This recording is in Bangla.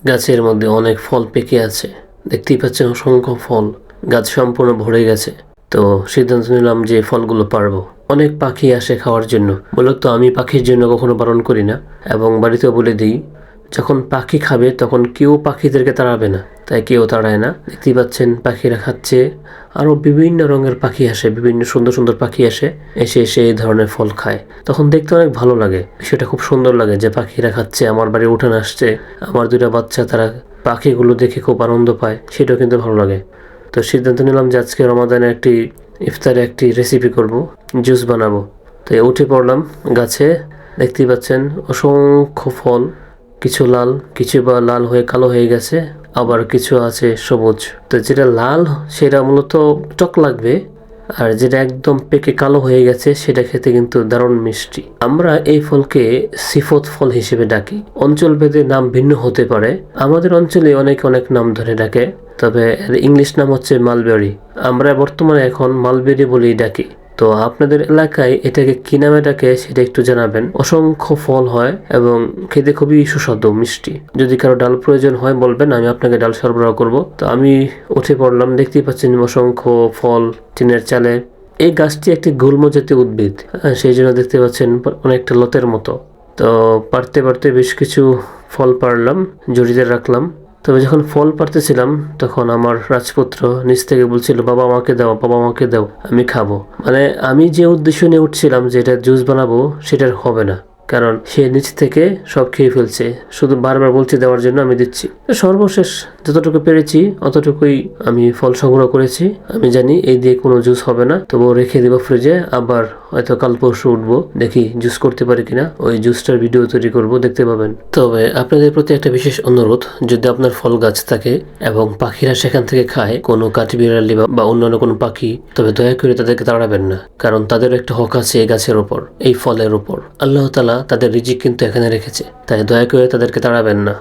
গাছের মধ্যে অনেক ফল পেকে আছে, দেখতেই পাচ্ছেন অসংখ্য ফল, গাছ সম্পূর্ণ ভরে গেছে। তো সিদ্ধান্ত নিলাম যে ফলগুলো পারবো। অনেক পাখি আসে খাওয়ার জন্য, মূলত আমি পাখির জন্য কখনো বারণ করি না এবং বাড়িতেও বলে দিই যখন পাখি খাবে তখন কেউ পাখিদেরকে তাড়াবে না, তাই কেউ তাড়ায় না। দেখতেই পাচ্ছেন পাখিরা খাচ্ছে, আরও বিভিন্ন রঙের পাখি আসে, বিভিন্ন সুন্দর সুন্দর পাখি আসে, এসে এই ধরনের ফল খায়। তখন দেখতে অনেক ভালো লাগে, সেটা খুব সুন্দর লাগে যে পাখিরা খাচ্ছে, আমার বাড়ির উঠানে আসছে, আমার দুটা বাচ্চা তারা পাখিগুলো দেখে খুব আনন্দ পায়, সেটাও কিন্তু ভালো লাগে। তো সিদ্ধান্ত নিলাম যে আজকে রমাদানে ইফতারে একটি রেসিপি করব, জুস বানাবো। তো উঠে পড়লাম গাছে, দেখতেই পাচ্ছেন অসংখ্য ফল, কিছু লাল, কিছু বা লাল হয়ে কালো হয়ে গেছে, আবার কিছু আছে সবুজ। তো যেটা লাল সেটা মূলত টক লাগবে, আর যেটা একদম পেকে কালো হয়ে গেছে সেটা খেতে কিন্তু দারুণ মিষ্টি। আমরা এই ফলকে সিফত ফল হিসেবে ডাকি, অঞ্চল ভেদে নাম ভিন্ন হতে পারে। আমাদের অঞ্চলে অনেক নাম ধরে ডাকে, তবে এর ইংলিশ নাম হচ্ছে মালবেরি। আমরা বর্তমানে এখন মালবেরি বলেই ডাকি। তো আপনাদের এলাকায় এটাকে কি নামে ডাকে সেটা একটু জানাবেন। অসংখ্য ফল হয় এবং খেতে খুবই সুস্বাদু মিষ্টি। যদি কারো ডাল প্রয়োজন হয় বলবেন, আমি আপনাকে ডাল সরবরাহ করব। তো আমি উঠে পড়লাম, দেখতেই পাচ্ছেন অসংখ্য ফল টিনের চালে। এই গাছটি একটি গুল্ম জাতীয় উদ্ভিদ, সেই জন্য দেখতে পাচ্ছেন অনেকটা লতের মতো। তো পারতে পারতে বেশ কিছু ফল পারলাম, জড়িতে রাখলাম। তবে যখন ফল পারতেছিলাম তখন আমার রাজপুত্র নিচ থেকে বলছিল, বাবা আমাকে দাও, বাবা আমাকে দাও, আমি খাবো। মানে আমি যে উদ্দেশ্য নিয়ে উঠছিলাম যে এটা জুস বানাবো, সেটার হবে না, কারণ সে নিচ থেকে সব খেয়ে ফেলছে, শুধু বারবার বলছে দেওয়ার জন্য আমি দিচ্ছি। সর্বশেষ যতটুকু পেরেছি অতটুকুই আমি ফল সংগ্রহ করেছি। আমি জানি এই দিয়ে কোনো জুস হবে না, তবুও রেখে দেবো ফ্রিজে, আবার হয়তো কাল পরশু উঠবো, দেখি জুস করতে পারি কিনা, ওই জুসটার ভিডিও তৈরি করব, দেখতে পাবেন। তবে আপনাদের প্রতি একটা বিশেষ অনুরোধ, যদি আপনার ফল গাছ থাকে এবং পাখিরা সেখান থেকে খায়, কোনো কাঠবিড়ালি বা অন্যান্য কোনো পাখি, তবে দয়া করে তাদেরকে তাড়াবেন না, কারণ তাদের একটা হক আছে এই গাছের উপর, এই ফলের উপর। আল্লাহ তাআলা তাদের রিজিক কিন্তু এখানে রেখেছে, তাই দয়া করে তাদেরকে তাড়াবেন না।